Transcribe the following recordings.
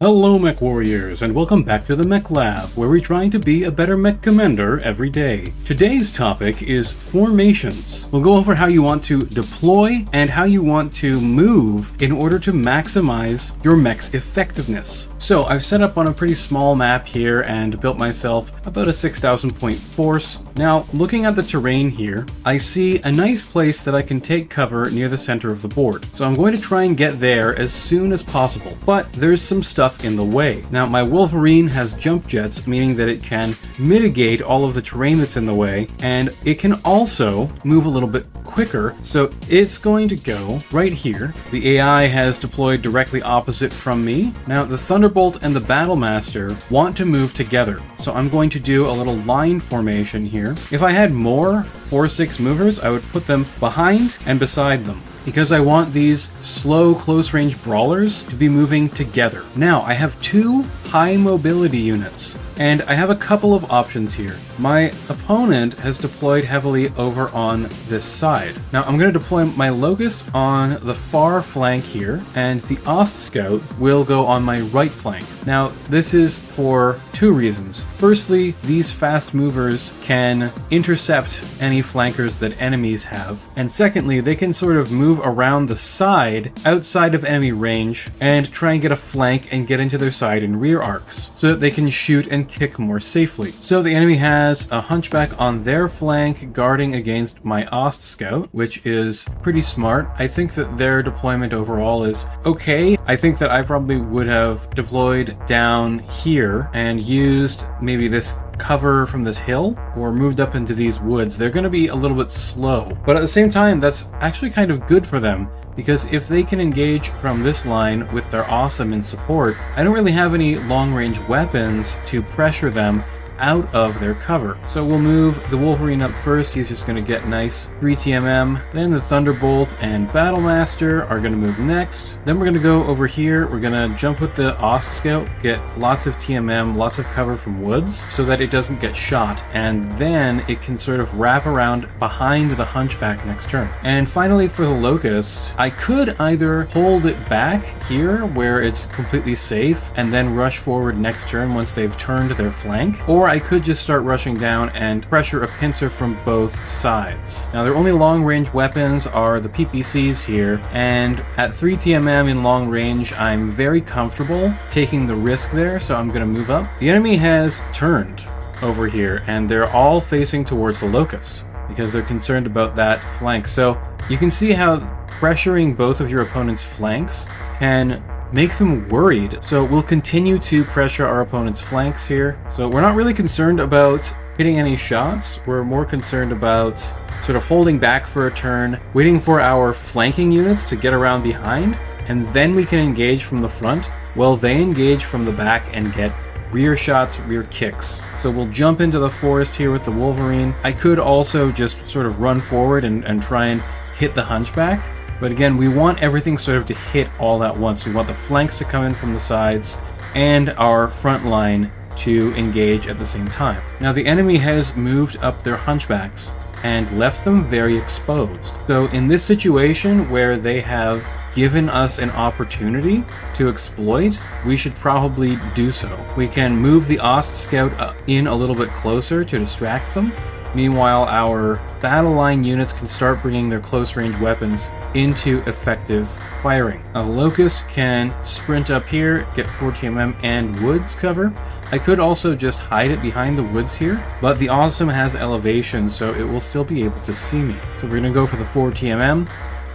Hello mech warriors, and welcome back to the Mech Lab, where we're trying to be a better mech commander every day. Today's topic is formations. We'll go over how you want to deploy and how you want to move in order to maximize your mech's effectiveness. So I've set up on a pretty small map here and built myself about a 6,000 point force. Now, looking at the terrain here, I see a nice place that I can take cover near the center of the board. So I'm going to try and get there as soon as possible, but there's some stuff in the way. Now, my Wolverine has jump jets, meaning that it can mitigate all of the terrain that's in the way, and it can also move a little bit quicker, so it's going to go right here. The AI has deployed directly opposite from me. Now, the Thunderbolt and the Battlemaster want to move together, so I'm going to do a little line formation here. If I had more 4/6 movers, I would put them behind and beside them, because I want these slow close-range brawlers to be moving together. Now, I have two high mobility units, and I have a couple of options here. My opponent has deployed heavily over on this side. Now, I'm going to deploy my Locust on the far flank here, and the Ost Scout will go on my right flank. Now, this is for two reasons. Firstly, these fast movers can intercept any flankers that enemies have, and secondly, they can sort of move around the side outside of enemy range and try and get a flank and get into their side and rear arcs so that they can shoot and kick more safely. So the enemy has a Hunchback on their flank guarding against my Ost Scout, which is pretty smart. I think that their deployment overall is okay. I think that I probably would have deployed down here and used maybe this cover from this hill or moved up into these woods. They're going to be a little bit slow, but at the same time, that's actually kind of good for them, because if they can engage from this line with their awesome in support, I don't really have any long-range weapons to pressure them out of their cover. So we'll move the Wolverine up first. He's just going to get nice 3 TMM. Then the Thunderbolt and Battlemaster are going to move next. Then we're going to go over here. We're going to jump with the Ost Scout, get lots of TMM, lots of cover from woods so that it doesn't get shot. And then it can sort of wrap around behind the Hunchback next turn. And finally for the Locust, I could either hold it back here where it's completely safe and then rush forward next turn once they've turned their flank, or I could just start rushing down and pressure a Pincer from both sides. Now, their only long-range weapons are the PPCs here, and at 3 TMM in long range, I'm very comfortable taking the risk there, so I'm going to move up. The enemy has turned over here, and they're all facing towards the Locust because they're concerned about that flank. So you can see how pressuring both of your opponent's flanks can make them worried. So we'll continue to pressure our opponent's flanks here. So we're not really concerned about hitting any shots. We're more concerned about sort of holding back for a turn, waiting for our flanking units to get around behind, and then we can engage from the front while they engage from the back and get rear shots, rear kicks. So we'll jump into the forest here with the Wolverine. I could also just sort of run forward and try and hit the Hunchback. But again, we want everything sort of to hit all at once. We want the flanks to come in from the sides and our front line to engage at the same time. Now, the enemy has moved up their Hunchbacks and left them very exposed. So in this situation where they have given us an opportunity to exploit, we should probably do so. We can move the Ost Scout in a little bit closer to distract them. Meanwhile, our battleline units can start bringing their close-range weapons into effective firing. A Locust can sprint up here, get 4 TMM and woods cover. I could also just hide it behind the woods here, but the Awesome has elevation, so it will still be able to see me. So we're going to go for the 4 TMM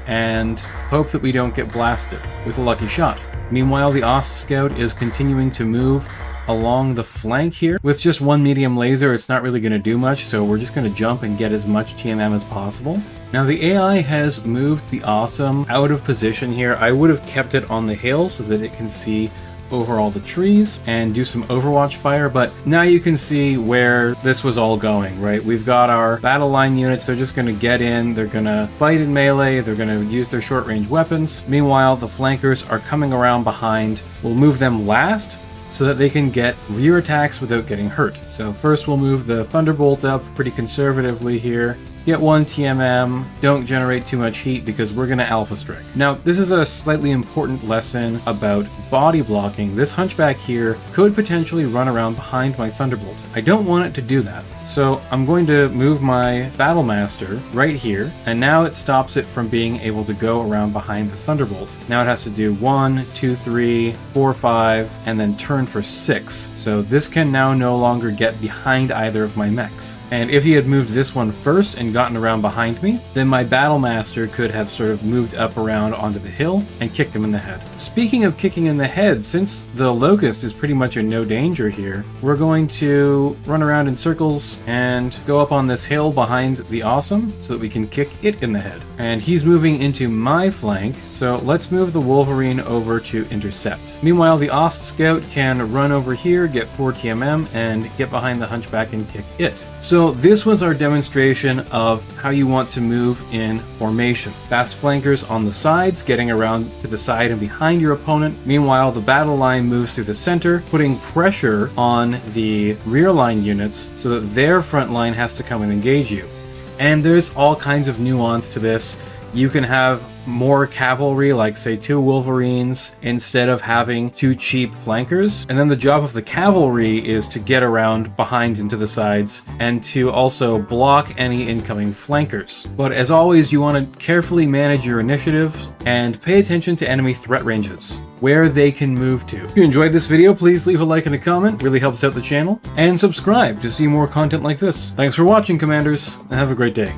and hope that we don't get blasted with a lucky shot. Meanwhile, the Ost Scout is continuing to move along the flank here. With just one medium laser, it's not really going to do much, so we're just going to jump and get as much TMM as possible. Now, the AI has moved the Awesome out of position here. I would have kept it on the hill so that it can see over all the trees and do some overwatch fire, but now you can see where this was all going, right? We've got our battle line units. They're just going to get in, they're going to fight in melee, they're going to use their short range weapons. Meanwhile, the flankers are coming around behind. We'll move them last so that they can get rear attacks without getting hurt. So first we'll move the Thunderbolt up pretty conservatively here, get 1 TMM, don't generate too much heat because we're going to alpha strike. Now, this is a slightly important lesson about body blocking. This hunchback here could potentially run around behind my Thunderbolt. I don't want it to do that. So I'm going to move my Battlemaster right here, and now it stops it from being able to go around behind the Thunderbolt. Now it has to do 1, 2, 3, 4, 5, and then turn for 6. So this can now no longer get behind either of my mechs. And if he had moved this one first and gotten around behind me, then my Battlemaster could have sort of moved up around onto the hill and kicked him in the head. Speaking of kicking in the head, since the Locust is pretty much in no danger here, we're going to run around in circles and go up on this hill behind the Awesome so that we can kick it in the head. And he's moving into my flank, so let's move the Wolverine over to intercept. Meanwhile, the Ost Scout can run over here, get 4 TMM, and get behind the Hunchback and kick it. So this was our demonstration of how you want to move in formation. Fast flankers on the sides, getting around to the side and behind your opponent. Meanwhile, the battle line moves through the center, putting pressure on the rear line units so that their front line has to come and engage you. And there's all kinds of nuance to this. You can have more cavalry, like say 2 Wolverines, instead of having 2 cheap flankers. And then the job of the cavalry is to get around behind and to the sides, and to also block any incoming flankers. But as always, you want to carefully manage your initiative and pay attention to enemy threat ranges, where they can move to. If you enjoyed this video, please leave a like and a comment, really helps out the channel, and subscribe to see more content like this. Thanks for watching, Commanders, and have a great day.